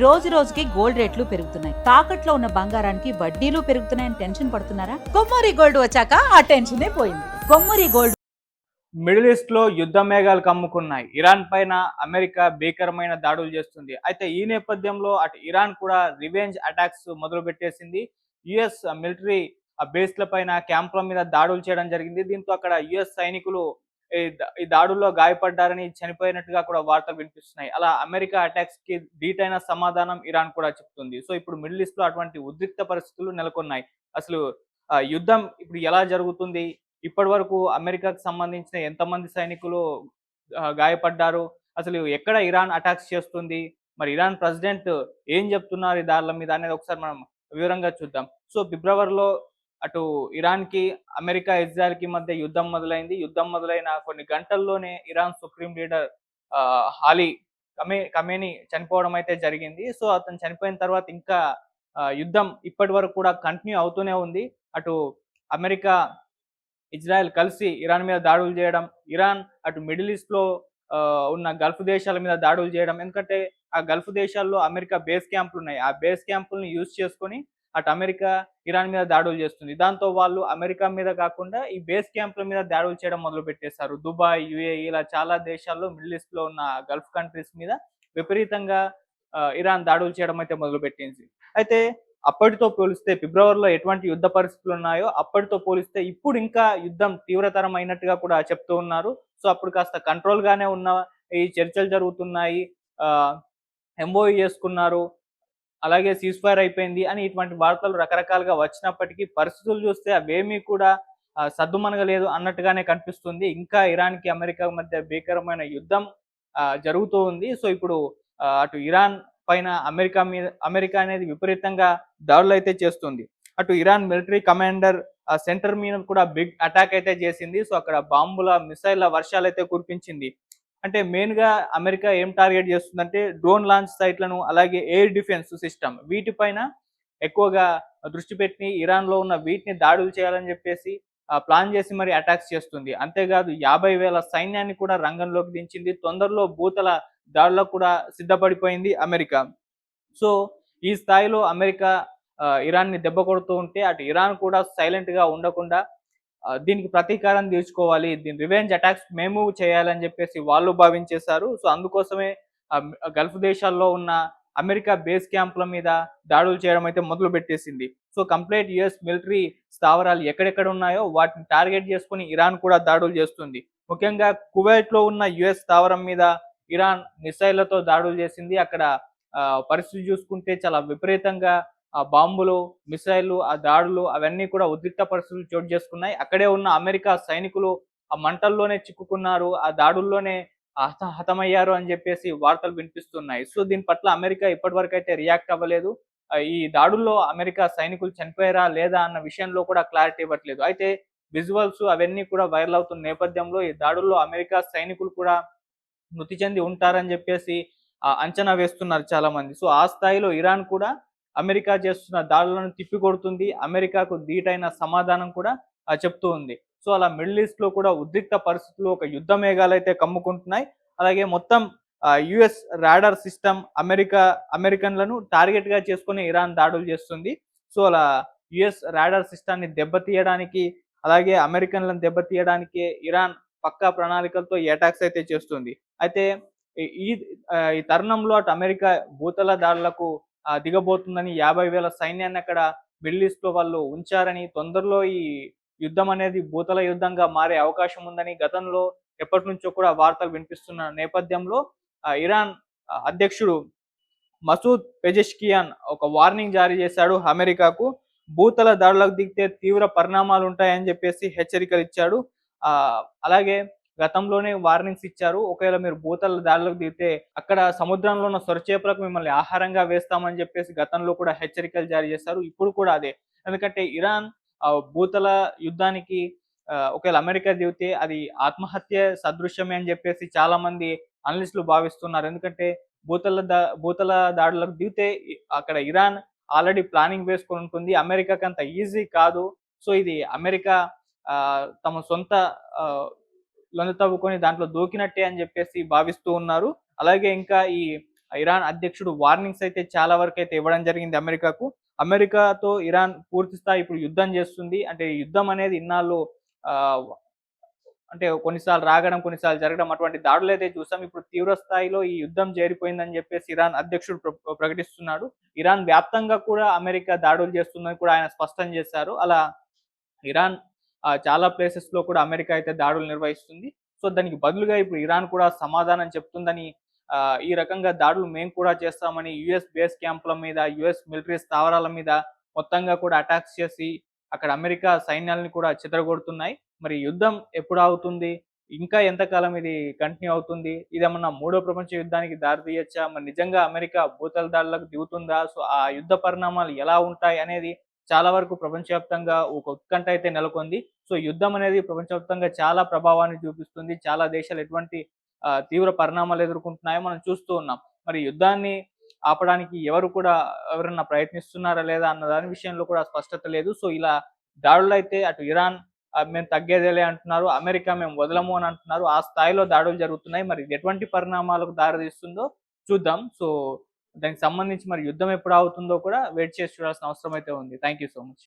రోజు రోజుకి గోల్డ్ రేట్లు పెరుగుతున్నాయి. తాకట్లో ఉన్న బంగారానికి వడ్డీలు పెరుగుతున్నాయని టెన్షన్ పడుతున్నారా? కొమ్మూరి గోల్డ్ వచ్చాక ఆ టెన్షనే పోయింది. కొమ్మూరి గోల్డ్. మిడిల్ ఈస్ట్ లో యుద్ధ మేఘాలు కమ్ముకున్నాయి. ఇరాన్ పైన అమెరికా భీకరమైన దాడులు చేస్తుంది. అయితే ఈ నేపథ్యంలో అటు ఇరాన్ కూడా రివెంజ్ అటాక్స్ మొదలు పెట్టేసింది. యుఎస్ మిలిటరీ బేస్ల పైన క్యాంపుల మీద దాడులు చేయడం జరిగింది. దీంతో అక్కడ యుఎస్ సైనికులు ఈ దాడుల్లో గాయపడ్డారని, చనిపోయినట్టుగా కూడా వార్తలు వినిపిస్తున్నాయి. అలా అమెరికా అటాక్స్ కి ధీటైన సమాధానం ఇరాన్ కూడా చెప్తుంది. సో ఇప్పుడు మిడిల్ ఈస్ట్ లో అటువంటి ఉద్రిక్త పరిస్థితులు నెలకొన్నాయి. అసలు యుద్ధం ఇప్పుడు ఎలా జరుగుతుంది? ఇప్పటి వరకు అమెరికాకు సంబంధించిన ఎంతమంది సైనికులు గాయపడ్డారు? అసలు ఎక్కడ ఇరాన్ అటాక్స్ చేస్తుంది? మరి ఇరాన్ ప్రెసిడెంట్ ఏం చెప్తున్నారు ఈ దాడుల మీద అనేది ఒకసారి మనం వివరంగా చూద్దాం. సో ఫిబ్రవరిలో అటు ఇరాన్‌కి, అమెరికా, ఇజ్రాయెల్‌కి మధ్య యుద్ధం మొదలైంది. యుద్ధం మొదలైన కొన్ని గంటల్లోనే Iran supreme leader Ali Khamenei చనిపోవడం అయితే జరిగింది. సో అతను చనిపోయిన తర్వాత ఇంకా యుద్ధం ఇప్పటి వరకు కూడా కంటిన్యూ అవుతూనే ఉంది. అటు అమెరికా, ఇజ్రాయెల్ కలిసి ఇరాన్ మీద దాడులు చేయడం, ఇరాన్ అటు మిడిల్ ఈస్ట్‌లో ఉన్న గల్ఫ్ దేశాల మీద దాడులు చేయడం. ఎందుకంటే ఆ గల్ఫ్ దేశాల్లో అమెరికా బేస్ క్యాంపులున్నాయి. ఆ బేస్ క్యాంపుల్ని యూజ్ చేసుకొని అటు అమెరికా, ఇరాన్ మీద దాడులు చేస్తుంది. దాంతో వాళ్ళు అమెరికా మీద కాకుండా ఈ బేస్ క్యాంపుల మీద దాడులు చేయడం మొదలుపెట్టేశారు. దుబాయ్, యూఏఈ ఇలా చాలా దేశాల్లో మిడిల్ ఈస్ట్‌లో ఉన్న గల్ఫ్ కంట్రీస్ మీద విపరీతంగా ఇరాన్ దాడులు చేయడం అయితే మొదలుపెట్టింది. అయితే అప్పటితో పోలిస్తే ఫిబ్రవరిలో ఎటువంటి యుద్ధ పరిస్థితులు ఉన్నాయో అప్పటితో పోలిస్తే ఇప్పుడు ఇంకా యుద్ధం తీవ్రతరం అయినట్టుగా కూడా చెప్తూ ఉన్నారు. సో అప్పుడు కాస్త కంట్రోల్ గానే ఉన్న ఈ చర్చలు జరుగుతున్నాయి. ఎంఓయూ చేసుకున్నారు. అలాగే సీజ్ ఫైర్ అయిపోయింది అని ఇటువంటి వార్తలు రకరకాలుగా వచ్చినప్పటికీ పరిస్థితులు చూస్తే అవేమీ కూడా సద్దుమణగలేదు అన్నట్టుగానే కనిపిస్తుంది. ఇంకా ఇరాన్‌కి, అమెరికా మధ్య భీకరమైన యుద్ధం జరుగుతూ ఉంది. సో ఇప్పుడు అటు ఇరాన్ పైన అమెరికా అనేది విపరీతంగా దాడులైతే చేస్తుంది. అటు ఇరాన్ మిలిటరీ కమాండర్ సెంటర్ మీద కూడా బిగ్ అటాక్ అయితే చేసింది. సో అక్కడ బాంబుల, మిసైళ్ల వర్షాలైతే కురిపించింది. అంటే మెయిన్‌గా అమెరికా ఏం టార్గెట్ చేస్తుందంటే డ్రోన్ లాంచ్ సైట్‌లను, అలాగే ఎయిర్ డిఫెన్స్ సిస్టమ్ వీటిపైన ఎక్కువగా దృష్టి పెట్టి ఇరాన్‌లో ఉన్న వీటిని దాడులు చేయాలని చెప్పేసి ప్లాన్ చేసి మరి అటాక్స్ చేస్తుంది. అంతేకాదు 50,000 సైన్యాన్ని కూడా రంగంలోకి దించింది. తొందరలో భూతల దాడులకు కూడా సిద్ధపడిపోయింది అమెరికా. సో ఈ స్థాయిలో అమెరికా ఇరాన్‌ని దెబ్బ కొడుతూ ఉంటే అటు ఇరాన్ కూడా సైలెంట్‌గా ఉండకుండా దీనికి ప్రతీకారం తీర్చుకోవాలి. దీని రివెంజ్ అటాక్స్ మేము చేయాలని చెప్పేసి వాళ్ళు భావించేశారు. సో అందుకోసమే గల్ఫ్ దేశాల్లో ఉన్న అమెరికా బేస్ క్యాంపుల మీద దాడులు చేయడం అయితే మొదలుపెట్టేసింది. సో కంప్లీట్ యూఎస్ మిలిటరీ స్థావరాలు ఎక్కడెక్కడ ఉన్నాయో వాటిని టార్గెట్ చేసుకొని ఇరాన్ కూడా దాడులు చేస్తుంది. ముఖ్యంగా కువైట్‌లో ఉన్న యూఎస్ స్థావరం మీద ఇరాన్ మిసైళ్లతో దాడులు చేసింది. అక్కడ పరిస్థితి చూసుకుంటే చాలా విపరీతంగా బాంబులు, మిసైళ్లు, ఆ దాడులు అవన్నీ కూడా ఉద్రిక్త పరిస్థితులు చోటు చేసుకున్నాయి. అక్కడే ఉన్న అమెరికా సైనికులు ఆ మంటల్లోనే చిక్కుకున్నారు. ఆ దాడుల్లోనే హతమయ్యారు అని చెప్పేసి వార్తలు వినిపిస్తున్నాయి. సో దీని పట్ల అమెరికా ఇప్పటివరకైతే రియాక్ట్ అవ్వలేదు. ఈ దాడుల్లో అమెరికా సైనికులు చనిపోయారా లేదా అన్న విషయంలో కూడా క్లారిటీ ఇవ్వట్లేదు. అయితే విజువల్స్ అవన్నీ కూడా వైరల్ అవుతున్న నేపథ్యంలో ఈ దాడుల్లో అమెరికా సైనికులు కూడా మృతి చెంది ఉంటారని చెప్పేసి అంచనా వేస్తున్నారు చాలామంది. సో ఆ స్థాయిలో ఇరాన్ కూడా అమెరికా చేస్తున్న దాడులను తిప్పికొడుతుంది. అమెరికాకు ధీటైన సమాధానం కూడా చెప్తూ ఉంది. సో అలా మిడిల్ ఈస్ట్‌లో కూడా ఉద్రిక్త పరిస్థితులు, ఒక యుద్ధ మేఘాలైతే కమ్ముకుంటున్నాయి. అలాగే మొత్తం యూఎస్ రాడార్ సిస్టమ్ అమెరికన్‌లను టార్గెట్‌గా చేసుకొని ఇరాన్ దాడులు చేస్తుంది. సో అలా యూఎస్ రాడార్ సిస్టమ్‌ని దెబ్బతీయడానికి, అలాగే అమెరికన్‌లను దెబ్బతీయడానికే ఇరాన్ పక్కా ప్రణాళికలతో ఈ అటాక్స్ అయితే చేస్తుంది. అయితే ఈ ఈ ఈ తరుణంలో అటు అమెరికా భూతల దాడులకు దిగబోతుందని, 50,000 సైన్యాన్ని అక్కడ మిడిల్ ఈస్ట్‌లో వాళ్ళు ఉంచారని, తొందరలో ఈ యుద్ధం అనేది భూతల యుద్ధంగా మారే అవకాశం ఉందని గతంలో ఎప్పటినుంచో కూడా వార్తలు వినిపిస్తున్న నేపథ్యంలో ఇరాన్ అధ్యక్షుడు మసూద్ పెజెష్కియాన్ ఒక వార్నింగ్ జారీ చేశాడు అమెరికాకు. భూతల దాడులకు దిగితే తీవ్ర పరిణామాలు ఉంటాయని చెప్పేసి హెచ్చరికలు ఇచ్చాడు. అలాగే గతంలోనే వార్నింగ్స్ ఇచ్చారు. ఒకవేళ మీరు భూతల దాడులకు దిగితే అక్కడ సముద్రంలో ఉన్న సొరచేపలకు మిమ్మల్ని ఆహారంగా వేస్తామని చెప్పేసి గతంలో కూడా హెచ్చరికలు జారీ చేశారు. ఇప్పుడు కూడా అదే. ఎందుకంటే ఇరాన్ భూతల యుద్ధానికి ఒకవేళ అమెరికా దిగితే అది ఆత్మహత్య సదృశ్యమే అని చెప్పేసి చాలా మంది అనలిస్టులు భావిస్తున్నారు. ఎందుకంటే భూతల దాడులకు దిగితే అక్కడ ఇరాన్ ఆల్రెడీ ప్లానింగ్ వేసుకొని ఉంటుంది. అమెరికాకి అంత ఈజీ కాదు. సో ఇది అమెరికా తమ సొంత లొంగ తవ్వుకొని దాంట్లో దూకినట్టే అని చెప్పేసి భావిస్తూ ఉన్నారు. అలాగే ఇంకా ఈ ఇరాన్ అధ్యక్షుడు వార్నింగ్స్ అయితే చాలా వరకు అయితే ఇవ్వడం జరిగింది అమెరికాకు. అమెరికాతో ఇరాన్ పూర్తి స్థాయి ఇప్పుడు యుద్ధం చేస్తుంది. అంటే ఈ యుద్ధం అనేది ఇన్నాళ్ళు ఆహ్, అంటే కొన్నిసార్లు రాగడం, కొన్నిసార్లు జరగడం అటువంటి దాడులైతే చూసాం. ఇప్పుడు తీవ్ర స్థాయిలో ఈ యుద్ధం చేరిపోయిందని చెప్పేసి ఇరాన్ అధ్యక్షుడు ప్రకటిస్తున్నాడు. ఇరాన్ వ్యాప్తంగా కూడా అమెరికా దాడులు చేస్తుందని కూడా ఆయన స్పష్టం చేశారు. అలా ఇరాన్ చాలా ప్లేసెస్‌లో కూడా అమెరికా అయితే దాడులు నిర్వహిస్తుంది. సో, దానికి బదులుగా ఇప్పుడు ఇరాన్ కూడా సమాధానం చెప్తుందని ఈ రకంగా దాడులు మేము కూడా చేస్తామని యూఎస్ బేస్ క్యాంపుల మీద, యూఎస్ మిలిటరీ స్థావరాల మీద మొత్తంగా కూడా అటాక్స్ చేసి అక్కడ అమెరికా సైన్యాలను కూడా చెదరగొడుతున్నాయి. మరి యుద్ధం ఎప్పుడు ఆగుతుంది? ఇంకా ఎంతకాలం ఇది కంటిన్యూ అవుతుంది? ఇదేమన్నా మూడో ప్రపంచ యుద్ధానికి దారి తీయొచ్చా? మరి నిజంగా అమెరికా భూతల దాడులకు దిగుతుందా? సో, ఆ యుద్ధ పరిణామాలు ఎలా ఉంటాయి అనేది చాలా వరకు ప్రపంచవ్యాప్తంగా ఒక ఉత్కంఠ అయితే నెలకొంది. సో, యుద్ధం అనేది ప్రపంచవ్యాప్తంగా చాలా ప్రభావాన్ని చూపిస్తుంది. చాలా దేశాలు ఎటువంటి తీవ్ర పరిణామాలు ఎదుర్కొంటున్నాయో మనం చూస్తూ ఉన్నాం. మరి యుద్ధాన్ని ఆపడానికి ఎవరన్నా ప్రయత్నిస్తున్నారా లేదా అన్న దాని విషయంలో కూడా స్పష్టత లేదు. సో, ఇలా దాడులైతే అటు ఇరాన్ మేము తగ్గేదేలే అంటున్నారు. అమెరికా మేము వదలము అని అంటున్నారు. ఆ స్థాయిలో దాడులు జరుగుతున్నాయి. మరి ఇది ఎటువంటి పరిణామాలకు దారితీస్తుందో చూద్దాం. సో, దానికి సంబంధించి మరి యుద్ధం ఎప్పుడు ఆగుతుందో కూడా వెయిట్ చేసి చూడాల్సిన అవసరం అయితే ఉంది. Thank you so much.